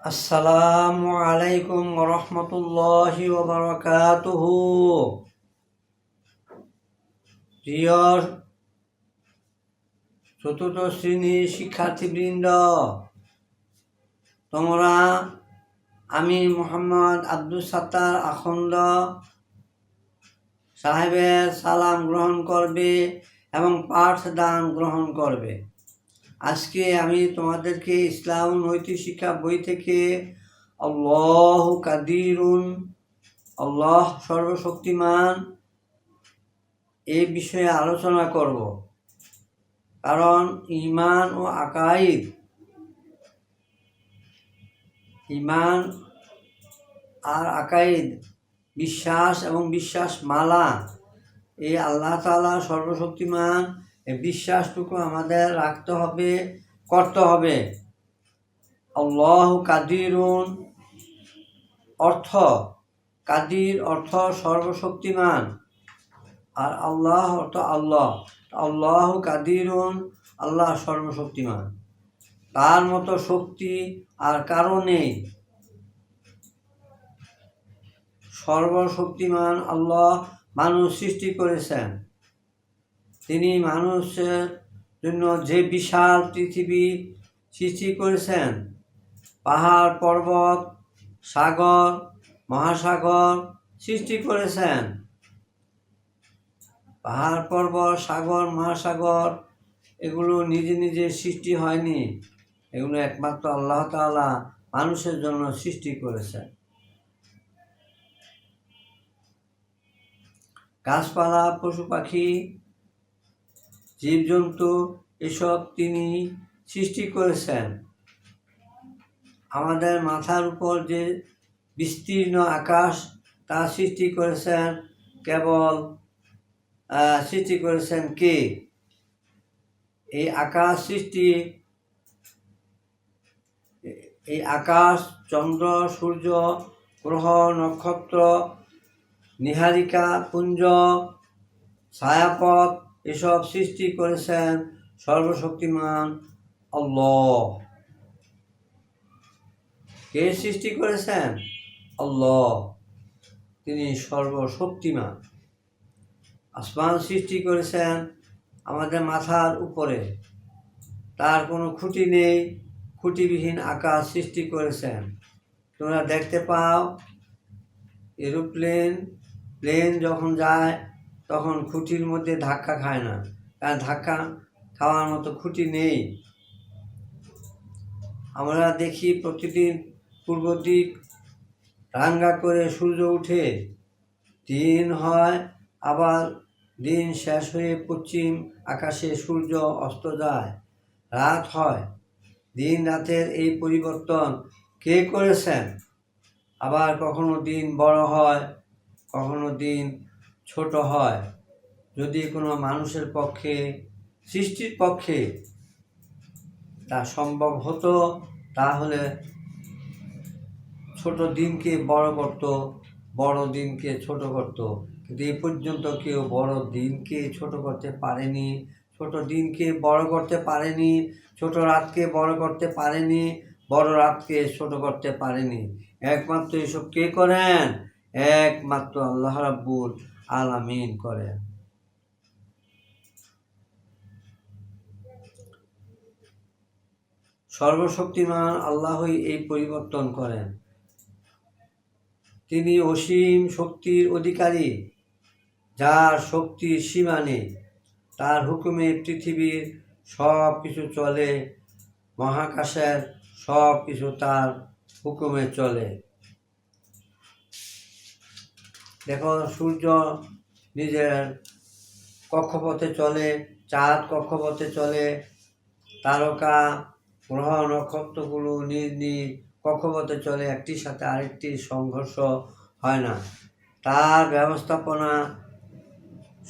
আসসালামু আলাইকুম রহমতুল্লাহি ওয়া বারাকাতুহু। প্রিয় চতুর্থ শ্রেণীর শিক্ষার্থীবৃন্দ, তোমরা আমি মোহাম্মদ আব্দুল সাত্তার আখন্দ সাহেবের সালাম গ্রহণ করবে এবং পাঠদান গ্রহণ করবে। আজকে আমি তোমাদেরকে ইসলাম নৈতিক শিক্ষা বই থেকে আল্লাহু কাদিরুন, আল্লাহ সর্বশক্তিমান, এই বিষয়ে আলোচনা করব। কারণ ঈমান ও আকাইদ, ঈমান আর আকাইদ, বিশ্বাস এবং বিশ্বাস মালা, এই আল্লাহ তাআলা সর্বশক্তিমান, এই বিশ্বাসটুকু আমাদের রাখতে হবে, করতে হবে। আল্লাহু কাদিরুন অর্থ, কাদির অর্থ সর্বশক্তিমান, আর আল্লাহ অর্থ আল্লাহ। আল্লাহু কাদিরুন, আল্লাহ সর্বশক্তিমান, তার মতো শক্তি আর কারো নেই। সর্বশক্তিমান আল্লাহ মানুষ সৃষ্টি করেছেন। তিনি মানুষের জন্য যে বিশাল পৃথিবী সৃষ্টি করেছেন, পাহাড় পর্বত সাগর মহাসাগর সৃষ্টি করেছেন। পাহাড় পর্বত সাগর মহাসাগর এগুলো নিজে নিজে সৃষ্টি হয়নি, এগুলো একমাত্র আল্লাহ তাআলা মানুষের জন্য সৃষ্টি করেছেন। গাছপালা পশু পাখি জীবজন্তু এসব তিনি সৃষ্টি করেছেন। আমাদের মাথার উপর যে বিস্তীর্ণ আকাশ, তা সৃষ্টি করেছেন কেবল সৃষ্টি করেছেন কে? এই আকাশ সৃষ্টি, এই আকাশ, চন্দ্র সূর্য গ্রহ নক্ষত্র নীহারিকা পুঞ্জ ছায়াপথ এসব সৃষ্টি করেছেন সর্বশক্তিমান আল্লাহ। কে সৃষ্টি করেছেন? আল্লাহ, তিনি সর্বশক্তিমান। আসমান সৃষ্টি করেছেন আমাদের মাথার উপরে, তার কোনো খুঁটি নেই, খুঁটিবিহীন আকাশ সৃষ্টি করেছেন। তোমরা দেখতে পাও এরোপ্লেন, প্লেন যখন যায় তখন খুঁটির মধ্যে ধাক্কা খায় না, কারণ ধাক্কা খাওয়ার মতো খুঁটি নেই। আমরা দেখি প্রতিদিন পূর্ব দিক রাঙ্গা করে সূর্য উঠে, দিন হয়, আবার দিন শেষ হয়ে পশ্চিম আকাশে সূর্য অস্ত যায়, রাত হয়। দিন রাতের এই পরিবর্তন কে করেছেন? আবার কখনো দিন বড় হয়, কখনো দিন ছোট হয়। যদি কোনো মানুষের পক্ষে, সৃষ্টির পক্ষে তা সম্ভব হতো, তাহলে ছোট দিনকে বড় করত, বড় দিনকে ছোট করত। কিন্তু এ পর্যন্ত কেউ বড় দিনকে ছোট করতে পারেনি, ছোট দিনকে বড় করতে পারেনি, ছোট রাতকে বড় করতে পারেনি, বড় রাতকে ছোট করতে পারেনি। একমাত্র এসব কে করেন? একমাত্র আল্লাহ রাব্বুল আলামিন করেন। সর্বশক্তিমান আল্লাহই এই পরিবর্তন করেন। তিনি অসীম শক্তির অধিকারী, যার শক্তির সীমা নেই। তার হুকুমে পৃথিবীর সব কিছু চলে, মহাকাশের সব কিছু তার হুকুমে চলে। দেখো, সূর্য নিজের কক্ষপথে চলে, চাঁদ কক্ষপথে চলে, তারকা গ্রহ নক্ষত্রগুলো নিজ নিজ কক্ষপথে চলে, একটির সাথে আরেকটির সংঘর্ষ হয় না। তার ব্যবস্থাপনা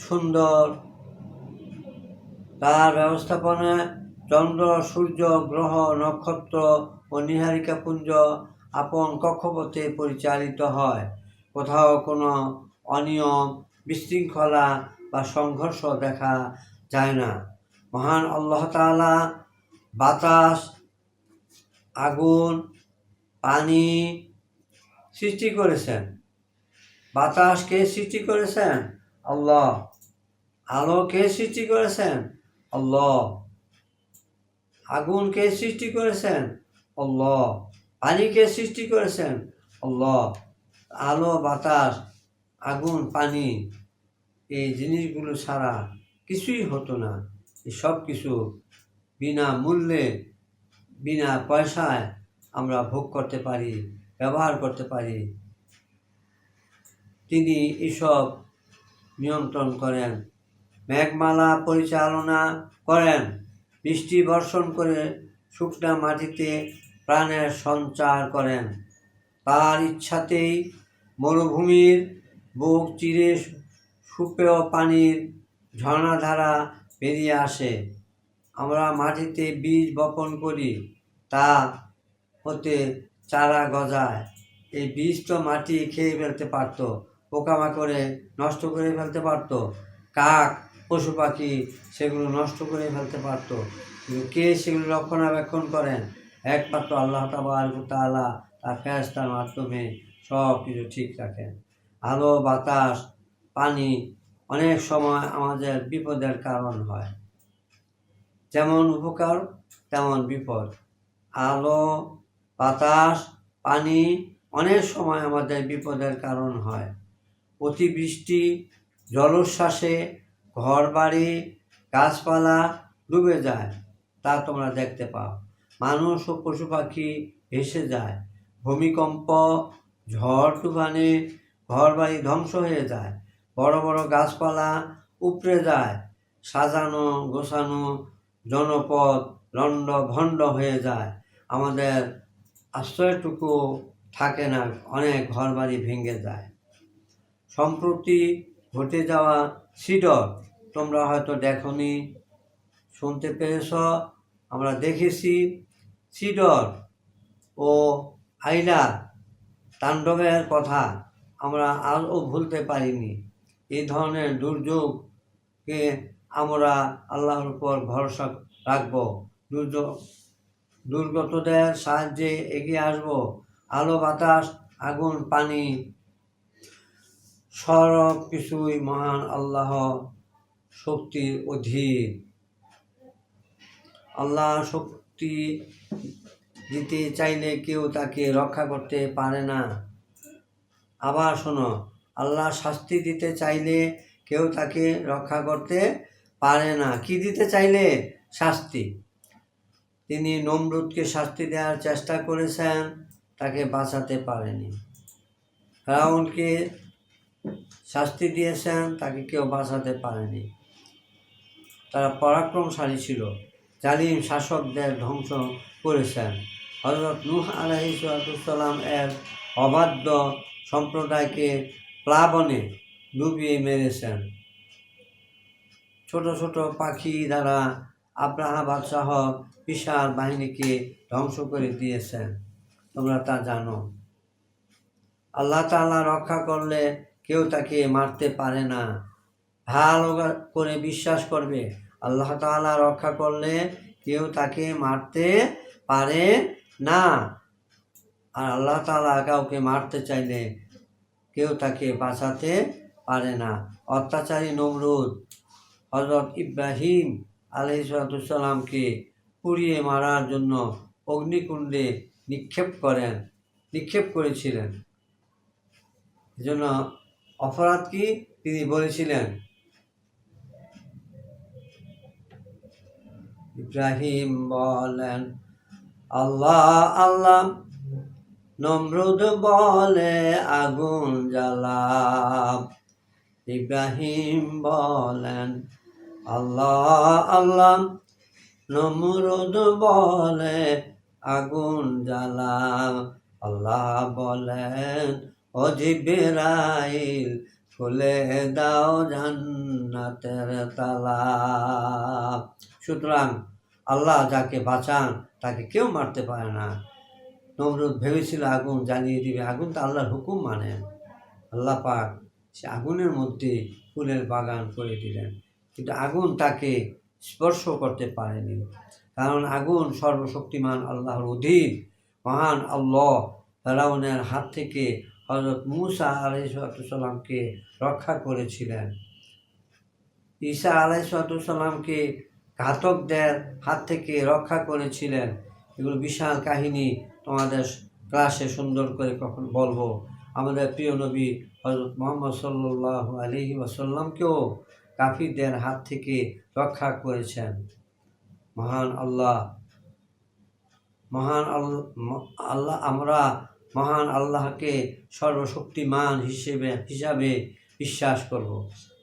সুন্দর, তার ব্যবস্থাপনায় চন্দ্র সূর্য গ্রহ নক্ষত্র ও নীহারিকা পুঞ্জ আপন কক্ষপথে পরিচালিত হয়। কোথাও কোনো অনিয়ম, বিশৃঙ্খলা বা সংঘর্ষ দেখা যায় না। মহান আল্লাহ তাআলা বাতাস আগুন, পানি সৃষ্টি করেছেন। বাতাস কে সৃষ্টি করেছেন? আল্লাহ। আলো কে সৃষ্টি করেছেন? আল্লাহ। আগুন কে সৃষ্টি করেছেন? আল্লাহ। পানি কে সৃষ্টি করেছেন? আল্লাহ। আলো, বাতাস, আগুন, পানি, এই জিনিসগুলো ছাড়া কিছুই হতো না। এই সব কিছু বিনা মূল্যে, বিনা পয়সায় আমরা ভোগ করতে পারি, ব্যবহার করতে পারি। তিনি এসব নিয়ন্ত্রণ করেন, মেঘমালা পরিচালনা করেন, বৃষ্টি বর্ষণ করে শুকনা মাটিতে প্রাণের সঞ্চার করেন। তার ইচ্ছাতেই মরুভূমির বুক চিরে সুপেয় পানির ঝর্ণাধারা বেরিয়ে আসে। আমরা মাটিতে বীজ বপন করি, তা হতে চারা গজায়। এই বীজ তো মাটি খেয়ে ফেলতে পারত, পোকামাকড়ে নষ্ট করে ফেলতে পারত, কাক পশু পাখি সেগুলো নষ্ট করে ফেলতে পারত, কিন্তু কে সেগুলো রক্ষণাবেক্ষণ করেন? একমাত্র আল্লাহ তাবারক ওয়া তাআলা তার ফেরেশতার মাধ্যমে সব কিছু ঠিক রাখেন। আলো, বাতাস, পানি অনেক সময় আমাদের বিপদের কারণ হয়, যেমন উপকার তেমন বিপদ। আলো, বাতাস, পানি অনেক সময় আমাদের বিপদের কারণ হয়। অতিবৃষ্টি, জলোচ্ছ্বাসে ঘরবাড়ি, গাছপালা ডুবে যায়, তা তোমরা দেখতে পাও। মানুষ ও পশু পাখি ভেসে যায়। ভূমিকম্প, ঝড় তুফানে ঘরবাড়ি ধ্বংস হয়ে যায়, বড় বড় গাছপালা উপড়ে যায়, সাজানো গোছানো জনপদ লণ্ড ভণ্ড হয়ে যায়, আমাদের আশ্রয়টুকু থাকে না, অনেক ঘরবাড়ি ভেঙে যায়। সম্প্রতি ঘটে যাওয়া সিডর তোমরা হয়তো দেখনি, শুনতে পেরেছ, আমরা দেখেছি। সিডর ও আইলা তাণ্ডবের কথা আমরা আজও ভুলতে পারিনি। এই ধরনের দুর্যোগকে আমরা আল্লাহর উপর ভরসা রাখব, দুর্গতদের সাহায্যে এগিয়ে আসব। আলো, বাতাস, আগুন, পানি সব কিছুই মহান আল্লাহ শক্তির অধীন। আল্লাহ শক্তি দিতে চাইলে কেউ তাকে রক্ষা করতে পারে না। আবার শোনো, আল্লাহ শাস্তি দিতে চাইলে কেউ তাকে রক্ষা করতে পারে না। কি দিতে চাইলে? শাস্তি। তিনি নমরুদকে শাস্তি দেওয়ার চেষ্টা করেছেন, তাকে বাঁচাতে পারেনি। ফিরআউনকে শাস্তি দিয়েছেন, তাকে কেউ বাঁচাতে পারেনি। তারা পরাক্রমশালী ছিল, জালিম শাসকদের ধ্বংস করেছেন। হযরত নূহ আলাইহিস সালাম এর অবাধ্য সম্প্রদায়কে প্লাবনে ডুবিয়ে মেরেছেন। ছোট ছোট পাখি দ্বারা আব্রাহা বাদশাহ বিশাল বাহিনীকে ধ্বংস করে দিয়েছেন, তোমরা তা জানো। আল্লাহ তাআলা রক্ষা করলে কেউ তাকে মারতে পারে না। ভালো করে বিশ্বাস করবে, আল্লাহ তাআলা রক্ষা করলে কেউ তাকে মারতে পারে না। আর আল্লাহ তাআলা কাউকে মারতে চাইলে কেউ তাকে বাঁচাতে পারে না। অত্যাচারী নমরুদ হযরত ইব্রাহিম আলাইহিসসালামকে পুড়িয়ে মারার জন্য অগ্নিকুণ্ডে নিক্ষেপ করেছিলেন। এজন্য অপরাধ কি? তিনি বলেছিলেন, ইব্রাহিম বলেন আল্লাহ আল্লাহ, নমরুদ বলে আগুন জ্বালাও। ইব্রাহিম বলেন আল্লাহ আল্লাহ, নমরুদ বলে আগুন জ্বালাও। আল্লাহ বলেন ও জিবরাইল, খুলে দাও জান্নাতের তালা। সুতরাং আল্লাহ যাকে বাঁচান তাকে কেউ মারতে পারে না। নমরুদ ভেবেছিল আগুন জ্বালিয়ে দিবে, আগুন তো আল্লাহর হুকুম মানেন। আল্লাহ পাক সে আগুনের মধ্যে ফুলের বাগান করে দিলেন, কিন্তু আগুন তাকে স্পর্শ করতে পারেনি, কারণ আগুন সর্বশক্তিমান আল্লাহর অধীন। মহান আল্লাহ ফেরাউনের হাত থেকে হযরত মূসা আলাইহিসসালামকে রক্ষা করেছিলেন। ঈসা আলাইহিসসালামকে ঘাতকদের হাত থেকে রক্ষা করেছিলেন। এগুলো বিশাল কাহিনী তোমাদের ক্লাসে সুন্দর করে কখন বলবো। আমাদের প্রিয় নবী হযরত মুহাম্মদ সাল্লাল্লাহু আলাইহি ওয়াসাল্লামকেও কাফিরদের হাত থেকে রক্ষা করেছেন। মহান আল্লাহ আমরা মহান আল্লাহকে সর্বশক্তিমান হিসাবে বিশ্বাস করব।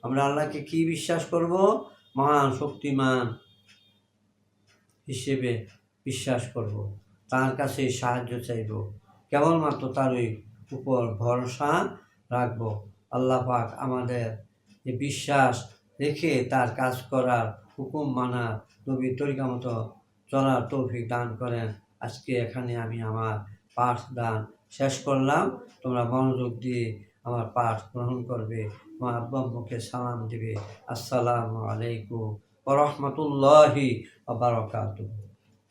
আমরা আল্লাহকে কি বিশ্বাস করব? মহান শক্তিমান হিসেবে বিশ্বাস করব। তার কাছে সাহায্য চাইব, কেবলমাত্র তারই উপর ভরসা রাখব। আল্লাহ পাক আমাদের এই বিশ্বাস রেখে তার কাজ করার, হুকুম মানার, নবীর তরিকা মতো চলার তৌফিক দান করেন। আজকে এখানে আমি আমার পাঠ দান শেষ করলাম। তোমরা মনোযোগ দিয়ে আমার পাঠ গ্রহণ করবে, আমার আব্বা আম্মুকে সালাম দিবে। আসসালামু আলাইকুম ওয়া রাহমাতুল্লাহি ওয়া বারাকাতুহু।